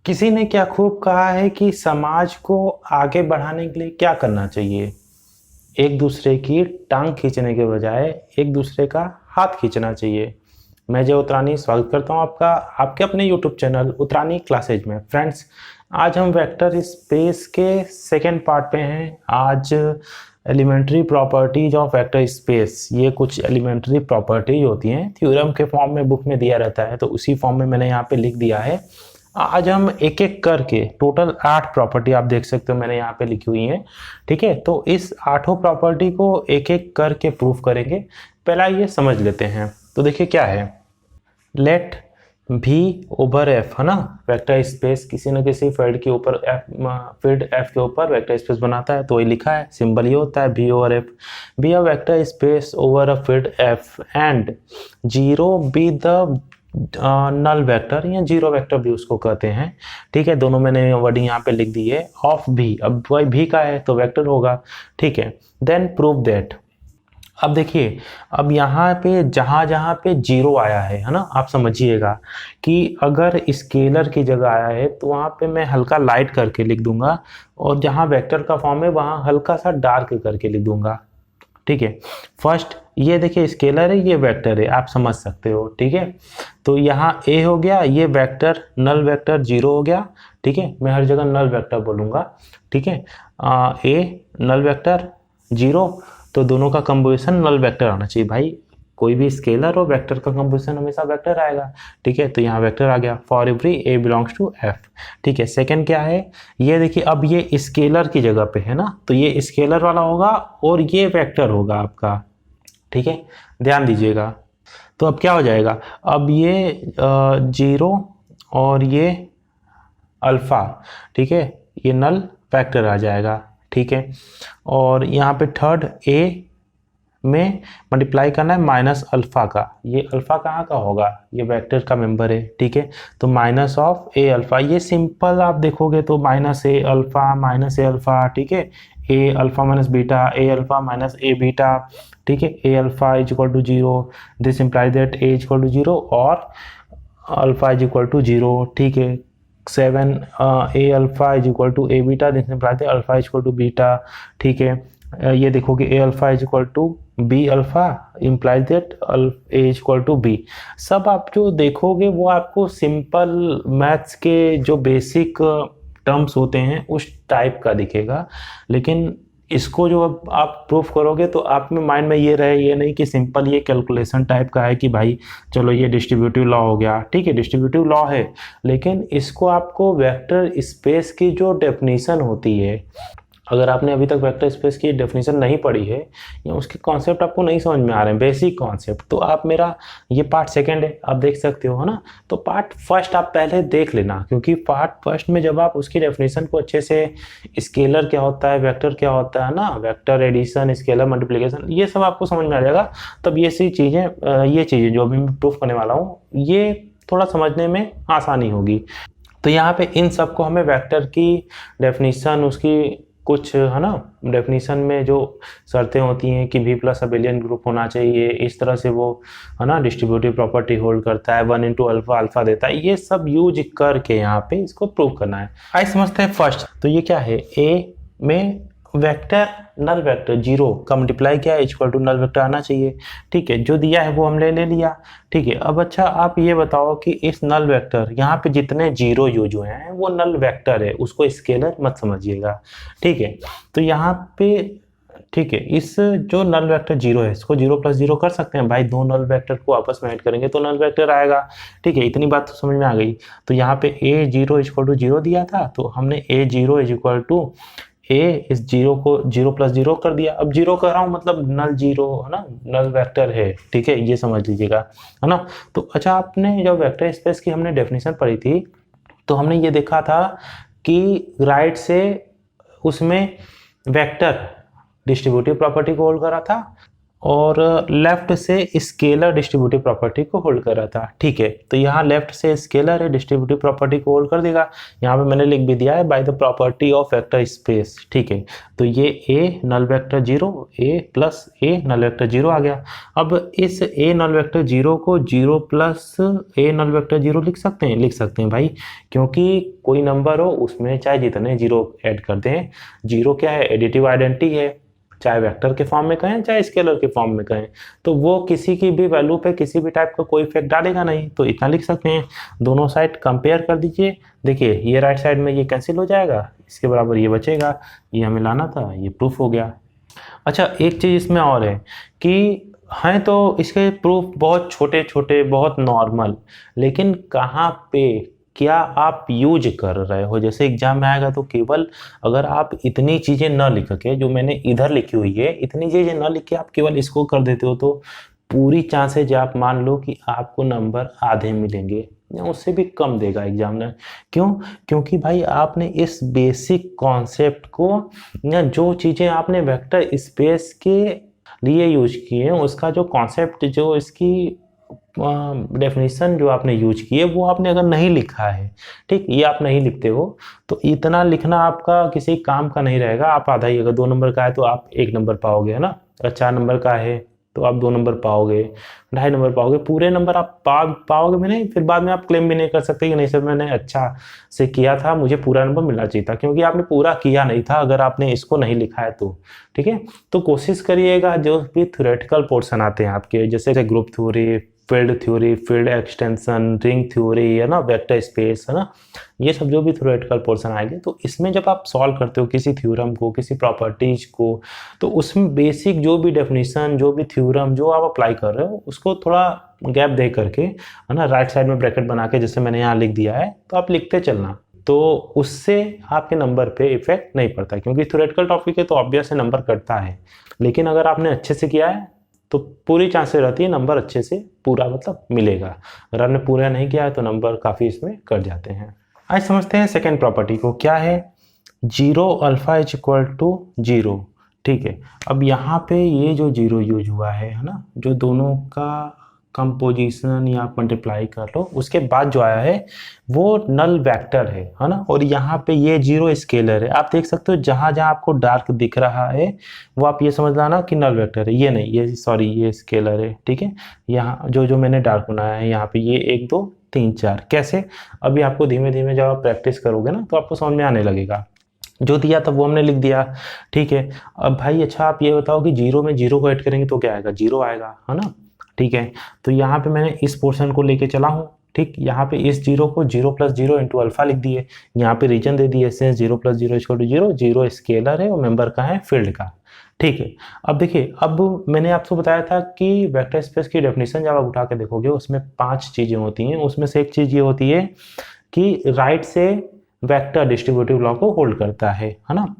किसी ने क्या खूब कहा है कि समाज को आगे बढ़ाने के लिए क्या करना चाहिए। एक दूसरे की टांग खींचने के बजाय एक दूसरे का हाथ खींचना चाहिए। मैं जय उत्तरानी स्वागत करता हूं आपका आपके अपने यूट्यूब चैनल उत्तरानी क्लासेज में। फ्रेंड्स, आज हम वेक्टर स्पेस के सेकेंड पार्ट पे हैं। आज elementary properties of vector space, ये कुछ एलिमेंट्री प्रॉपर्टीज होती हैं, थ्योरम के फॉर्म में बुक में दिया रहता है, तो उसी फॉर्म में मैंने यहाँ पे लिख दिया है। आज हम एक एक करके टोटल 8 प्रॉपर्टी आप देख सकते हो मैंने यहाँ पे लिखी हुई है। ठीक है, तो इस 8 प्रॉपर्टी को एक एक करके प्रूफ करेंगे। पहला ये समझ लेते हैं। तो देखिए क्या है, लेट भी ओवर एफ, है ना, वेक्टर स्पेस किसी न किसी फील्ड के ऊपर एफ, फील्ड एफ के ऊपर वेक्टर स्पेस बनाता है, तो ये लिखा है, सिंबल ये होता है V over F. Be a vector space over a field F and zero be the null vector या जीरो वेक्टर भी उसको कहते हैं। ठीक है, दोनों मैंने वर्डिंग यहाँ पे लिख दी है। ऑफ भी, अब वही भी का है तो वेक्टर होगा। ठीक है, देन प्रूव दैट। अब देखिए, अब यहाँ पे जहाँ जहाँ पे जीरो आया है ना, आप समझिएगा कि अगर स्केलर की जगह आया है तो वहाँ पे मैं हल्का लाइट करके लिख दूंगा, और जहाँ वेक्टर का फॉर्म है वहाँ हल्का सा डार्क करके लिख दूंगा। ठीक है, फर्स्ट ये देखिए स्केलर है, ये वेक्टर है, आप समझ सकते हो। ठीक है, तो यहाँ ए हो गया, ये वेक्टर नल वेक्टर जीरो हो गया। ठीक है, मैं हर जगह नल वेक्टर बोलूंगा। ठीक है, ए नल वेक्टर जीरो, तो दोनों का कंपोजिशन नल वेक्टर आना चाहिए भाई। कोई भी स्केलर और वेक्टर का कंपोजिशन हमेशा वेक्टर आएगा। ठीक है, तो यहाँ वेक्टर आ गया for every A belongs to F. ठीक है, सेकंड क्या है, ये देखिए, अब ये स्केलर की जगह पे है ना, तो ये स्केलर वाला होगा और ये वेक्टर होगा आपका। ठीक है, ध्यान दीजिएगा। तो अब क्या हो जाएगा, अब ये जीरो और ये अल्फा, ठीक है, ये नल वेक्टर आ जाएगा। ठीक है, और यहाँ पे थर्ड ए में मल्टीप्लाई करना है माइनस अल्फा का। ये अल्फा कहाँ का होगा, ये वेक्टर का मेंबर है। ठीक है, तो माइनस ऑफ ए अल्फा, ये सिंपल आप देखोगे तो माइनस ए अल्फा माइनस ए अल्फा। ठीक है, A alpha minus beta, A alpha minus A beta. ठीक है, A alpha is equal to zero, this implies that A is equal to zero और alpha is equal to zero. ठीक है, 7 A alpha is equal to A beta, this implies that alpha is equal to beta. ठीक है, ये देखोगे A alpha is equal to B alpha implies that A is equal to B. सब आप जो देखोगे वो आपको सिंपल मैथ्स के जो बेसिक टर्म्स होते हैं उस टाइप का दिखेगा, लेकिन इसको जो अब आप प्रूफ करोगे तो आप में माइंड में ये रहे, ये नहीं कि सिंपल ये कैलकुलेशन टाइप का है कि भाई चलो ये डिस्ट्रीब्यूटिव लॉ हो गया। ठीक है, डिस्ट्रीब्यूटिव लॉ है, लेकिन इसको आपको वेक्टर स्पेस की जो डेफिनेशन होती है, अगर आपने अभी तक वेक्टर स्पेस की डेफिनेशन नहीं पढ़ी है या उसके कॉन्सेप्ट आपको नहीं समझ में आ रहे हैं, बेसिक कॉन्सेप्ट, तो आप मेरा ये पार्ट सेकंड है, आप देख सकते हो, है ना। तो पार्ट फर्स्ट आप पहले देख लेना, क्योंकि पार्ट फर्स्ट में जब आप उसकी डेफिनेशन को अच्छे से, स्केलर क्या होता है, वेक्टर क्या होता है ना, वेक्टर एडिशन, स्केलर मल्टीप्लिकेशन, ये सब आपको समझ में आ जाएगा। तब ये चीज़ें जो अभी मैं प्रूफ करने वाला हूँ, ये थोड़ा समझने में आसानी होगी। तो यहाँ पे इन सबको हमें वेक्टर की डेफिनेशन, उसकी कुछ, है ना, डेफिनेशन में जो शर्तें होती हैं कि v प्लस अबेलियन ग्रुप होना चाहिए, इस तरह से वो, है ना, डिस्ट्रीब्यूटिव प्रॉपर्टी होल्ड करता है, 1 इंटू अल्फा अल्फा देता है, ये सब यूज करके यहाँ पे इसको प्रूव करना है। आइए समझते हैं फर्स्ट। तो ये क्या है, ए में वेक्टर नल वेक्टर जीरो का मल्टीप्लाई क्या है, इक्वल टू नल वेक्टर आना चाहिए। ठीक है, जो दिया है वो हमने ले लिया। ठीक है, अब अच्छा आप ये बताओ कि इस नल वेक्टर यहाँ पे जितने जीरो यूज हुए हैं वो नल वेक्टर है, उसको स्केलर मत समझिएगा। ठीक है, तो यहाँ पे, ठीक है, इस जो नल वेक्टर जीरो है इसको जीरो प्लस जीरो कर सकते हैं भाई, दो नल वेक्टर को आपस में ऐड करेंगे तो नल वेक्टर आएगा। ठीक है, इतनी बात तो समझ में आ गई। तो यहाँ पे ए जीरो इक्वल टू जीरो दिया था, तो हमने ए जीरो इज इक्वल टू ए, इस जीरो को जीरो प्लस जीरो कर दिया। अब जीरो कर रहा हूं मतलब नल जीरो, है ना, नल वेक्टर है। ठीक है, ये समझ लीजिएगा, है ना। तो अच्छा, आपने जब वेक्टर स्पेस की हमने डेफिनेशन पढ़ी थी तो हमने ये देखा था कि राइट से उसमें वेक्टर डिस्ट्रीब्यूटिव प्रॉपर्टी को होल्ड करा था, और लेफ्ट से स्केलर डिस्ट्रीब्यूटिव प्रॉपर्टी को होल्ड कर रहा था। ठीक है, तो यहाँ लेफ्ट से स्केलर है, डिस्ट्रीब्यूटिव प्रॉपर्टी को होल्ड कर देगा। यहाँ पे मैंने लिख भी दिया है by the property of vector space. ठीक है, तो ये ए नल वेक्टर 0, ए प्लस ए नल वेक्टर 0 आ गया। अब इस ए नल वेक्टर 0 को 0 प्लस ए नल वेक्टर 0 लिख सकते हैं, लिख सकते हैं भाई, क्योंकि कोई नंबर हो उसमें चाहे जितने 0 ऐड कर दें, 0 क्या है, एडिटिव आइडेंटिटी है, चाहे वेक्टर के फॉर्म में कहें चाहे स्केलर के फॉर्म में कहें, तो वो किसी की भी वैल्यू पे किसी भी टाइप का कोई इफेक्ट डालेगा नहीं। तो इतना लिख सकते हैं। दोनों साइड कंपेयर कर दीजिए, देखिए ये राइट साइड में ये कैंसिल हो जाएगा, इसके बराबर ये बचेगा, ये हमें लाना था, ये प्रूफ हो गया। अच्छा, एक चीज़ इसमें और है कि हैं तो इसके प्रूफ बहुत छोटे छोटे, बहुत नॉर्मल, लेकिन कहाँ पे क्या आप यूज कर रहे हो। जैसे एग्जाम में आएगा तो केवल अगर आप इतनी चीज़ें न लिख के, जो मैंने इधर लिखी हुई है, इतनी चीज़ें न लिख के आप केवल इसको कर देते हो तो पूरी चांसेज आप मान लो कि आपको नंबर आधे मिलेंगे या उससे भी कम देगा एग्जामिनर। क्यों? क्योंकि भाई आपने इस बेसिक कॉन्सेप्ट को, या जो चीज़ें आपने वेक्टर स्पेस के लिए यूज किए हैं, उसका जो कॉन्सेप्ट, जो इसकी डेफिनेशन जो आपने यूज की है, वो आपने अगर नहीं लिखा है, ठीक, ये आप नहीं लिखते हो, तो इतना लिखना आपका किसी काम का नहीं रहेगा। आप आधा ही, अगर 2 नंबर का है तो आप 1 नंबर पाओगे, है ना, अगर 4 नंबर का है तो आप 2 नंबर पाओगे, 2.5 नंबर पाओगे, पूरे नंबर आप पाओगे भी नहीं। फिर बाद में आप क्लेम भी नहीं कर सकते कि नहीं सर मैंने अच्छा से किया था, मुझे पूरा नंबर मिलना चाहिए था, क्योंकि आपने पूरा किया नहीं था अगर आपने इसको नहीं लिखा है तो। ठीक है, तो कोशिश करिएगा जो भी थ्योरेटिकल पोर्शन आते हैं आपके, जैसे group theory, field theory, field extension, ring theory, है ना, वेक्टर स्पेस, है ना, ये सब जो भी थ्योरेटिकल पोर्शन आएंगे, तो इसमें जब आप सॉल्व करते हो किसी थ्योरम को, किसी प्रॉपर्टीज को, तो उसमें बेसिक जो भी डेफिनेशन, जो भी थ्योरम जो आप अप्लाई कर रहे हो, उसको थोड़ा गैप दे करके, है ना, राइट साइड में ब्रैकेट बना के, जैसे मैंने यहाँ लिख दिया है, तो आप लिखते चलना, तो उससे आपके नंबर पे इफेक्ट नहीं पड़ता। क्योंकि थ्योरेटिकल टॉपिक है तो ऑब्वियस है नंबर कटता है, लेकिन अगर आपने अच्छे से किया है तो पूरी चांसेस रहती है नंबर अच्छे से पूरा मतलब मिलेगा। अगर आपने पूरा नहीं किया है तो नंबर काफ़ी इसमें कट जाते हैं। आज समझते हैं सेकेंड प्रॉपर्टी को, क्या है, 0 अल्फा इज इक्वल टू 0। ठीक है, अब यहाँ पे ये जो 0 यूज हुआ है ना, जो दोनों का कंपोजिशन या मल्टीप्लाई कर लो, उसके बाद जो आया है वो नल वेक्टर है ना, और यहाँ पे ये 0 स्केलर है। आप देख सकते हो जहाँ जहाँ आपको डार्क दिख रहा है वो आप ये समझ लाना कि नल वेक्टर है, ये नहीं, ये सॉरी ये स्केलर है। ठीक है, यहाँ जो जो मैंने डार्क बनाया है, यहाँ पे ये 1 2 3 4, कैसे, अभी आपको धीमे धीमे जब आप प्रैक्टिस करोगे ना तो आपको समझ में आने लगेगा। जो दिया था वो हमने लिख दिया। ठीक है, अब भाई अच्छा आप ये बताओ कि 0 में 0 को ऐड करेंगे तो क्या आएगा, 0 आएगा, है ना। ठीक है, तो यहाँ पे मैंने इस पोर्शन को लेके चला हूँ। ठीक, यहाँ पे इस 0 को 0 प्लस 0 इंटू अल्फा लिख दिए, यहाँ पे रीजन दे दिए, since 0 plus 0 equal to 0, 0 scalar है और मेंबर का है फील्ड का। ठीक है, अब देखिए, अब मैंने आपको बताया था कि वेक्टर स्पेस की डेफिनेशन जब आप उठा के देखोगे उसमें 5 चीजें होती हैं। उसमें से एक चीज ये होती है कि राइट से वेक्टर डिस्ट्रीब्यूटिव लॉ को होल्ड करता है ना।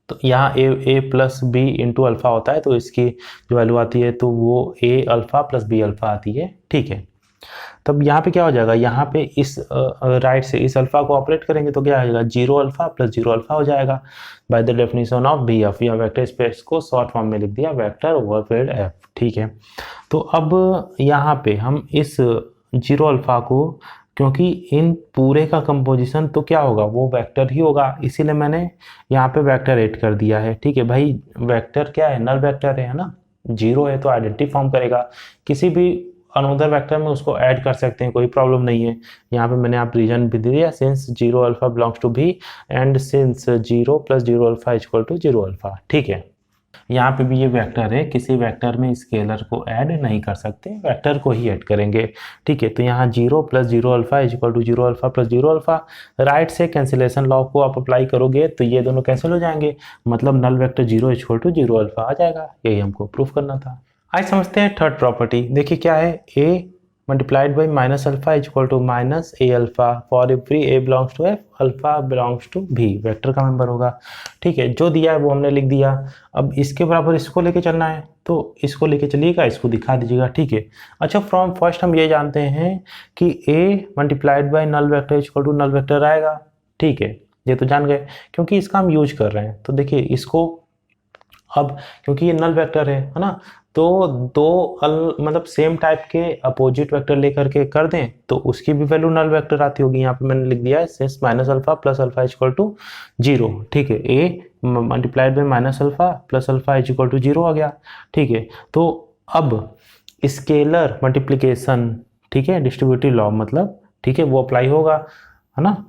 तो यहाँ ए प्लस बी इंटू अल्फा होता है, तो इसकी जो वैल्यू आती है तो वो ए अल्फा प्लस बी अल्फा आती है। ठीक है, तब यहाँ पे क्या हो जाएगा, यहाँ पे इस राइट से इस अल्फा को ऑपरेट करेंगे तो क्या आ जाएगा, 0 अल्फा प्लस 0 अल्फा हो जाएगा by the definition of V F, या वेक्टर स्पेस को शॉर्ट फॉर्म में लिख दिया वेक्टर ओवर फील्ड एफ। ठीक है, तो अब यहाँ पे हम इस 0 अल्फा को, क्योंकि इन पूरे का कंपोजिशन तो क्या होगा, वो वेक्टर ही होगा, इसीलिए मैंने यहाँ पे वेक्टर ऐड कर दिया है। ठीक है भाई, वेक्टर क्या है, नल वेक्टर है ना, 0 है तो आइडेंटिटी फॉर्म करेगा, किसी भी अनदर वेक्टर में उसको ऐड कर सकते हैं, कोई प्रॉब्लम नहीं है। यहाँ पे मैंने आप रीजन भी दे दिया, since 0 alpha belongs to V and since 0 plus 0 alpha equal to 0 alpha. ठीक है, यहाँ पे भी ये वेक्टर है, किसी वेक्टर में स्केलर को ऐड नहीं कर सकते, वेक्टर को ही ऐड करेंगे। ठीक है, तो यहाँ 0 plus 0 alpha equal to 0 alpha plus 0 alpha, right से कैंसिलेशन लॉ को आप अप्लाई करोगे तो ये दोनों कैंसिल हो जाएंगे, मतलब null vector 0 equal to 0 alpha आ जाएगा। यही हमको प्रूफ करना था। आज समझते हैं थर्ड प्रॉपर्टी। देखिए क्या है, A multiplied by minus alpha equal to minus A alpha for every A belongs to F alpha belongs to भी, वेक्टर का मेंबर होगा। ठीक है, जो दिया है वो हमने लिख दिया। अब इसके बराबर इसको लेके चलना है तो इसको लेके चलिएगा, इसको दिखा दीजिएगा। ठीक है, अच्छा फ्रॉम फर्स्ट हम ये जानते हैं कि A multiplied by null vector equal to null vector आएगा। ठीक है, ये तो जान गए क्योंकि इसका हम यूज कर रहे हैं। तो देखिए इसको अब क्योंकि ये नल वेक्टर है ना, तो दो मतलब सेम टाइप के अपोजिट वेक्टर लेकर के कर दें तो उसकी भी वैल्यू नल वेक्टर आती होगी। यहाँ पे मैंने लिख दिया है since minus alpha plus alpha is equal to 0, ठीक है, A multiplied by minus alpha plus alpha is equal to 0 आ गया, ठीक है। तो अब स्केलर मल्टीप्लिकेशन, ठीक है, डिस्ट्रीब्यूटिव लॉ मतलब, ठीक है, वो अप्लाई होगा, है ना।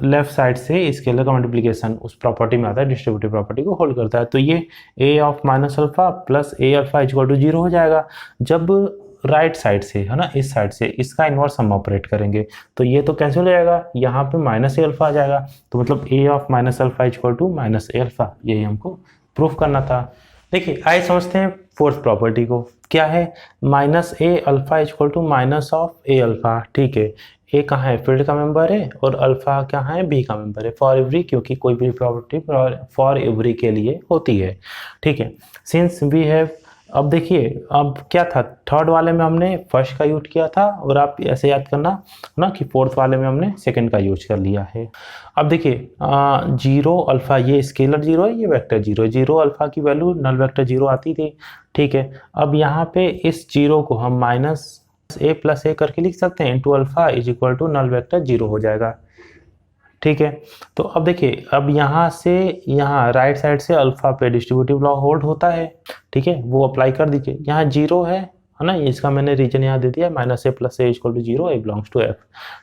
लेफ्ट साइड से स्केलर का मल्टीप्लिकेशन उस प्रॉपर्टी में आता है, डिस्ट्रीब्यूटिव प्रॉपर्टी को होल्ड करता है। तो ये A of minus alpha plus A alpha is equal to 0 हो जाएगा। जब राइट साइड से, है ना, इस साइड से इसका इन्वर्स हम ऑपरेट करेंगे तो ये तो कैंसिल हो जाएगा, यहाँ पे माइनस ए अल्फा आ जाएगा। तो मतलब A of minus alpha is equal to minus A alpha, यही हमको प्रूफ करना था। देखिए आइए समझते हैं फोर्थ प्रॉपर्टी को। क्या है, minus A alpha is equal to minus of A alpha, ठीक है। ए कहाँ है, फील्ड का मेंबर है, और अल्फा क्या है, बी का मेंबर है। फॉर एवरी, क्योंकि कोई भी प्रॉपर्टी फॉर एवरी के लिए होती है, ठीक है। सिंस वी हैव, अब देखिए अब क्या था, थर्ड वाले में हमने फर्स्ट का यूज किया था, और आप ऐसे याद करना ना कि फोर्थ वाले में हमने सेकंड का यूज कर लिया है। अब देखिए 0 अल्फा, ये स्केलर 0 है, ये वेक्टर 0 है। 0 अल्फा की वैल्यू नल वेक्टर 0 आती थी, ठीक है। अब यहाँ पे इस 0 को हम माइनस ए प्लस ए करके लिख सकते हैं, into alpha is equal to null vector 0 हो जाएगा, ठीक है। तो अब देखिए, अब यहाँ से यहाँ राइट साइड से अल्फा पे डिस्ट्रीब्यूटिव लॉ होल्ड होता है, ठीक है, वो अप्लाई कर दीजिए। यहाँ 0 है ना, इसका मैंने रीजन यहाँ दे दिया, minus a plus a equal to 0, a belongs to F,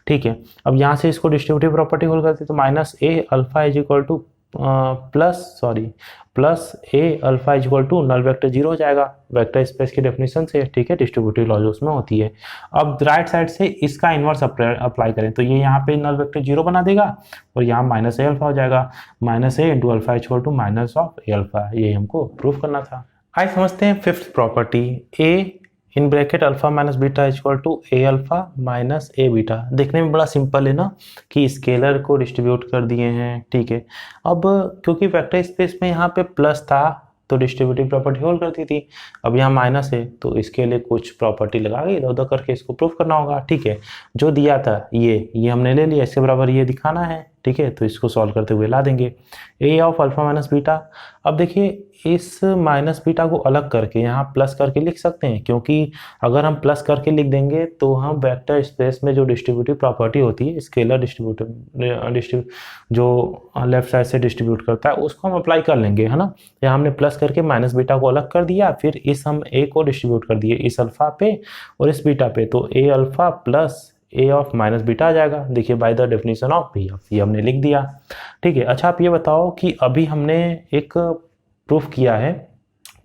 ठीक है। अब यहाँ से इसको डिस्ट्रीब्यूटिव प्रॉपर्टी होल्ड करते हैं, तो minus A alpha is equal to plus A alpha is equal to null vector 0 हो जाएगा, वेक्टर स्पेस की डेफिनेशन से, ठीक है, डिस्ट्रीब्यूटिव लॉ जो उसमें होती है। अब राइट साइड से इसका इन्वर्स अप्लाई करें तो ये यहाँ पे नल वेक्टर 0 बना देगा, और यहाँ माइनस ए अल्फा हो जाएगा, minus a into alpha is equal to minus of A alpha, ये हमको प्रूफ करना था। आइए समझते हैं fifth property, a in bracket alpha minus beta is equal to A alpha minus A beta. देखने में बड़ा सिंपल है ना, कि स्केलर को डिस्ट्रीब्यूट कर दिए हैं, ठीक है। अब क्योंकि वेक्टर स्पेस में यहाँ पे प्लस था तो डिस्ट्रीब्यूटिव प्रॉपर्टी होल्ड करती थी, अब यहाँ माइनस है तो इसके लिए कुछ प्रॉपर्टी लगा के इधर उधर करके इसको प्रूफ करना होगा, ठीक है। जो दिया था ये हमने ले लिया, इसके बराबर ये दिखाना है, ठीक है, तो इसको सॉल्व करते हुए ला देंगे ए ऑफ अल्फा माइनस बीटा। अब देखिए इस माइनस बीटा को अलग करके यहाँ प्लस करके लिख सकते हैं, क्योंकि अगर हम प्लस करके लिख देंगे तो हम वेक्टर स्पेस में जो डिस्ट्रीब्यूटिव प्रॉपर्टी होती है, स्केलर डिस्ट्रीब्यूटिव जो लेफ्ट साइड से डिस्ट्रीब्यूट करता है, उसको हम अप्लाई कर लेंगे, है ना। यहाँ हमने प्लस करके माइनस बीटा को अलग कर दिया, फिर इस हम ए को डिस्ट्रीब्यूट कर दिए इस अल्फा पे और इस बीटा पे, तो A alpha plus A of minus beta आ जाएगा। देखिए by the definition of B of, ये हमने लिख दिया, ठीक है। अच्छा आप ये बताओ कि अभी हमने एक प्रूफ किया है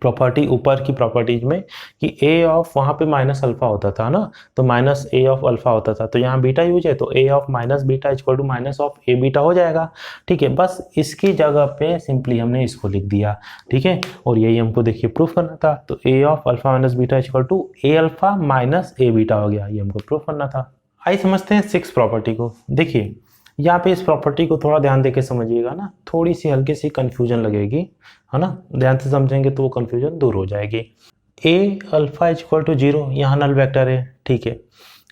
प्रॉपर्टी, ऊपर की प्रॉपर्टीज में, कि ए ऑफ वहाँ पे माइनस अल्फा होता था ना, तो माइनस ए ऑफ अल्फा होता था, तो यहाँ बीटा यूज है, तो A of minus beta equal to minus of A beta हो जाएगा, ठीक है। बस इसकी जगह पे सिंपली हमने इसको लिख दिया, ठीक है, और यही हमको देखिए प्रूफ करना था। तो A of alpha minus beta equal to A alpha minus A beta हो गया, ये हमको प्रूफ करना था। आइए समझते हैं सिक्स प्रॉपर्टी को। देखिए यहाँ पे इस प्रॉपर्टी को थोड़ा ध्यान देके समझिएगा ना, थोड़ी सी हल्की सी कंफ्यूजन लगेगी, है ना, ध्यान से समझेंगे तो वो कंफ्यूजन दूर हो जाएगी। A alpha is equal to 0, यहाँ नल वेक्टर है, ठीक है,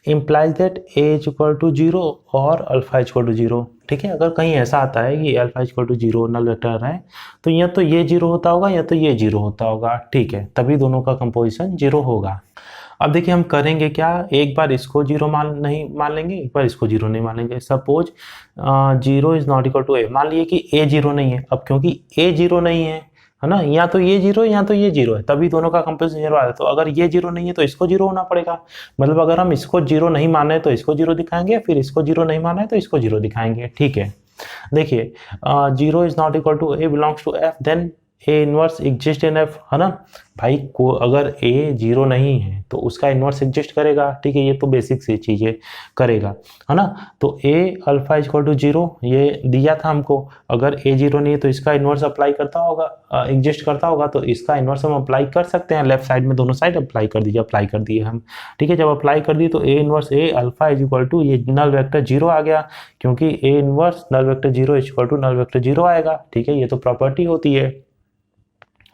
implies that A is equal to 0 और अल्फा इज इक्वल टू 0, ठीक है। अगर कहीं ऐसा आता है कि alpha is equal to 0 null vector है, तो या तो ये 0 होता होगा या तो ये 0 होता होगा, ठीक है, तभी दोनों का कंपोजिशन 0 होगा। अब देखिए हम करेंगे क्या, एक बार इसको 0 नहीं मान लेंगे, एक बार इसको 0 नहीं मान लेंगे। Suppose 0 is not equal to A, मान लिए कि ए 0 नहीं है। अब क्योंकि ए 0 नहीं है ना, या तो ये 0 है या तो ये 0 है, तभी दोनों का कंपोजिशन 0 आया। तो अगर ये 0 नहीं है तो इसको 0 होना पड़ेगा, मतलब अगर हम इसको 0 नहीं माने तो इसको 0 दिखाएंगे, फिर इसको 0 नहीं माना है तो इसको 0 दिखाएंगे, ठीक है। देखिए 0 is not equal to a belongs to F, then a inverse exist in F, है ना भाई। को अगर ए 0 नहीं है तो उसका इनवर्स एग्जिस्ट करेगा, ठीक है, ये तो बेसिक सी चीजें करेगा, है ना। तो A alpha is equal to 0 ये दिया था हमको, अगर ए 0 नहीं है तो इसका इनवर्स अप्लाई करता होगा, एग्जिस्ट करता होगा, तो इसका इनवर्स हम अप्लाई कर सकते हैं। लेफ्ट साइड में दोनों साइड अप्लाई कर दीजिए, अप्लाई कर दिए हम, ठीक है। जब अप्लाई कर दिए तो a inverse a alpha is equal to, ये नल वेक्टर 0 आ गया, क्योंकि a inverse null vector 0 is equal to null vector 0 आएगा, ठीक है, ये तो प्रॉपर्टी होती है,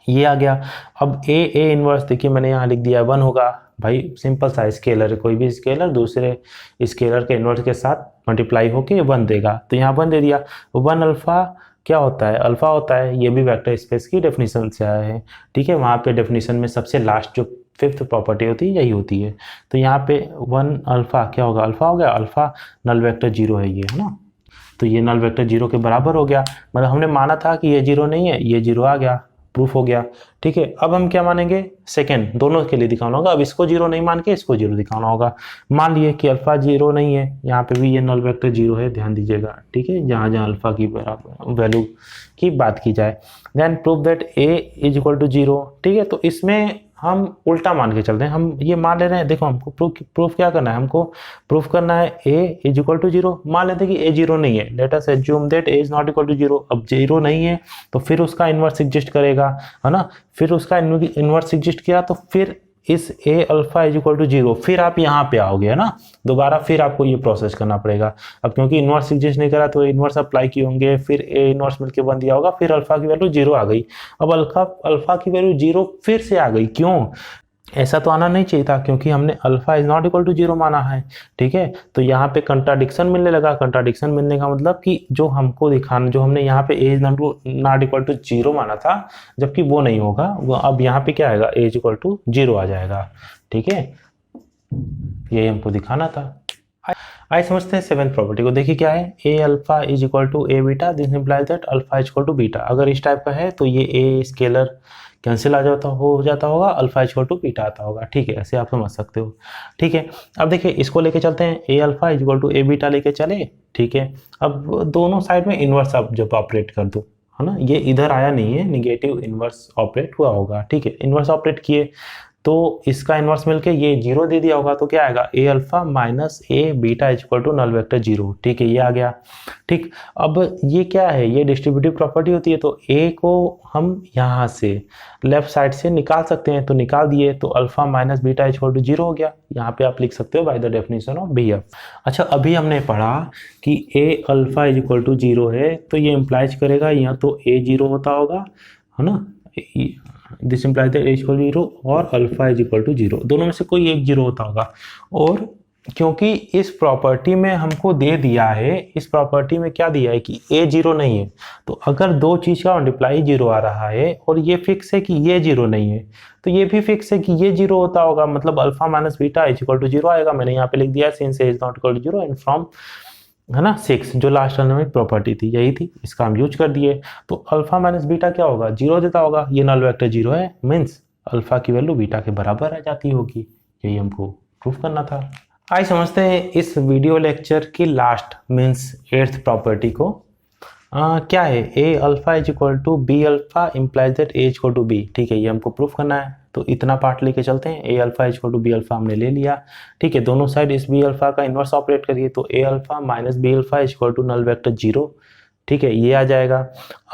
ये आ गया। अब ए इनवर्स देखिए मैंने यहाँ लिख दिया 1 होगा, भाई सिंपल सा स्केलर है, कोई भी स्केलर दूसरे स्केलर के इनवर्स के साथ मल्टीप्लाई होके 1 देगा, तो यहाँ 1 दे दिया। 1 अल्फा क्या होता है, अल्फा होता है। ये भी वेक्टर स्पेस की डेफिनेशन से आया है, ठीक है। वहाँ पे डेफिनेशन में सबसे लास्ट जो फिफ्थ प्रॉपर्टी होती है यही होती है। तो यहाँ पे 1 अल्फा क्या होगा, अल्फा हो गया, अल्फा नल वेक्टर 0 है ये, है ना। तो ये नल वेक्टर 0 के बराबर हो गया, मतलब हमने माना था कि ये 0 नहीं है, ये 0 आ गया, प्रूफ हो गया, ठीक है। अब हम क्या मानेंगे, सेकेंड, दोनों के लिए दिखाना होगा। अब इसको 0 नहीं मान के इसको 0 दिखाना होगा। मान लिए कि अल्फा 0 नहीं है, यहाँ पे भी ये नल वेक्टर 0 है, ध्यान दीजिएगा, ठीक है, जहाँ जहाँ अल्फा की वैल्यू की बात की जाए। Then prove that A is equal to 0, ठीक है। तो इसमें हम उल्टा मान के चलते हैं, हम ये मान ले रहे हैं, देखो हमको प्रूफ क्या करना है, हमको प्रूफ करना है ए इज इक्वल टू 0। मान लेते हैं कि ए 0 नहीं है, let us assume that A is not equal to 0। अब 0 नहीं है तो फिर उसका इन्वर्स एग्जिस्ट करेगा, है ना। फिर उसका इन्वर्स एग्जिस्ट किया तो फिर इस ए अल्फा इज इक्वल टू 0, फिर आप यहाँ पे आओगे, है ना। दोबारा फिर आपको ये प्रोसेस करना पड़ेगा। अब क्योंकि इन्वर्स एग्जिस्ट नहीं करा तो इन्वर्स अप्लाई किए होंगे, फिर ए इन्वर्स मिलके बन दिया होगा, फिर अल्फा की वैल्यू 0 आ गई। अब अल्फा की वैल्यू 0 फिर से आ गई, क्यों, ऐसा तो आना नहीं चाहिए था, क्योंकि हमने alpha is not equal to 0 माना है, ठीक है। तो यहाँ पे कंट्राडिक्शन मिलने लगा। कंट्राडिक्शन मिलने का मतलब कि जो हमको दिखाना, जो हमने यहाँ पे ए इज नॉट इक्वल टू 0 माना था, जबकि वो नहीं होगा, वो अब यहाँ पे क्या आएगा, ए इज इक्वल टू 0 आ जाएगा, ठीक है। यही हमको दिखाना था। आइए समझते हैं सेवेंथ प्रॉपर्टी को। देखिए क्या है, A alpha is equal to A beta, this implies that alpha is equal to beta. अगर इस टाइप का है तो ये ए स्केलर कैंसिल हो जाता होगा, alpha is equal to beta आता होगा, ठीक है। ऐसे आप समझ सकते हो, ठीक है। अब देखिए इसको लेके चलते हैं, A alpha is equal to A beta लेके चले, ठीक है। अब दोनों साइड में इन्वर्स आप जब ऑपरेट कर दो, है ना, ये इधर आया नहीं है, निगेटिव इन्वर्स ऑपरेट हुआ होगा, ठीक है। इन्वर्स ऑपरेट किए तो इसका इन्वर्स मिलके ये 0 दे दिया होगा, तो क्या आएगा, A alpha minus A beta is equal to null vector 0, ठीक है, ये आ गया, ठीक। अब ये क्या है, ये डिस्ट्रीब्यूटिव प्रॉपर्टी होती है, तो ए को हम यहाँ से लेफ्ट साइड से निकाल सकते हैं, तो निकाल दिए तो alpha minus beta is equal to 0 हो गया। यहाँ पे आप लिख सकते हो by the definition of V F. अच्छा, अभी हमने पढ़ा कि a alpha is equal to 0 है, तो ये इम्प्लाइज करेगा यहाँ तो ए 0 होता होगा, है ना, this implies that A is equal to 0 और अल्फा इज इक्वल टू 0, दोनों में से कोई एक 0 होता होगा। और क्योंकि इस प्रॉपर्टी में हमको दे दिया है, इस प्रॉपर्टी में क्या दिया है कि ए 0 नहीं है, तो अगर दो चीज का मल्टीप्लाई 0 आ रहा है और ये फिक्स है कि ये 0 नहीं है, तो ये भी फिक्स है कि ये 0 होता होगा, मतलब alpha minus beta is equal to 0 आएगा। मैंने यहाँ पे लिख दिया since a is not equal to 0 and from, है ना, 6 जो लास्ट में प्रॉपर्टी थी यही थी, इसका हम यूज कर दिए। तो अल्फा माइनस बीटा क्या होगा, 0 देता होगा, ये नल वेक्टर 0 है, मीन्स अल्फा की वैल्यू बीटा के बराबर आ जाती होगी। यही हमको प्रूफ करना था। आइए समझते हैं इस वीडियो लेक्चर की लास्ट मीन्स 8th प्रॉपर्टी को। क्या है, A alpha is equal to B alpha implies that A is equal to B, ठीक है, ये हमको प्रूफ करना है। तो इतना पार्ट लेके चलते हैं, A alpha is equal to B alpha हमने ले लिया, ठीक है। दोनों साइड इस बी अल्फा का इन्वर्स ऑपरेट करिए, तो A alpha minus B alpha is equal to null vector 0, ठीक है, ये आ जाएगा।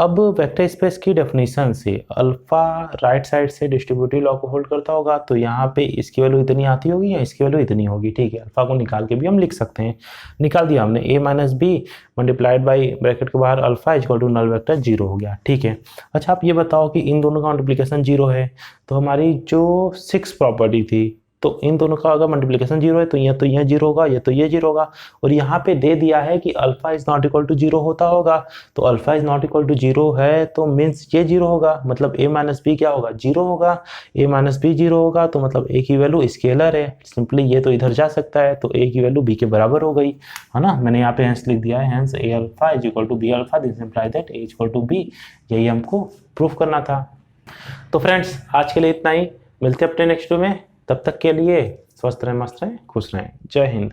अब वेक्टर स्पेस की डेफिनेशन से अल्फा राइट साइड से डिस्ट्रीब्यूटिव लॉ को होल्ड करता होगा, तो यहाँ पे इसकी वैल्यू इतनी आती होगी या इसकी वैल्यू इतनी होगी, ठीक है। अल्फा को निकाल के भी हम लिख सकते हैं, निकाल दिया हमने, A minus B multiplied by bracket के बाहर alpha is equal to null vector 0 हो गया, ठीक है। अच्छा, आप ये बताओ कि इन दोनों का मल्टीप्लिकेशन 0 है, तो हमारी जो 6 प्रॉपर्टी थी, तो इन दोनों का अगर मल्टीप्लिकेशन 0 है तो यह 0 होगा, ये तो ये 0 होगा। और यहाँ पे दे दिया है कि alpha is not equal to 0 होता होगा, तो alpha is not equal to 0 है तो मीन्स ये 0 होगा, मतलब a माइनस बी क्या होगा, 0 होगा, a माइनस बी 0 होगा, तो मतलब a की वैल्यू स्केलर है, सिंपली ये तो इधर जा सकता है, तो a की वैल्यू b के बराबर हो गई, है ना। मैंने यहाँ पे हेंस लिख दिया है, hence a alpha is equal to b alpha, this implies that a is equal to b, यही हमको प्रूफ करना था। तो फ्रेंड्स, आज के लिए इतना ही, मिलते हैं अपने नेक्स्ट वीडियो में, तब तक के लिए स्वस्थ रहें, मस्त रहें, खुश रहें, जय हिंद।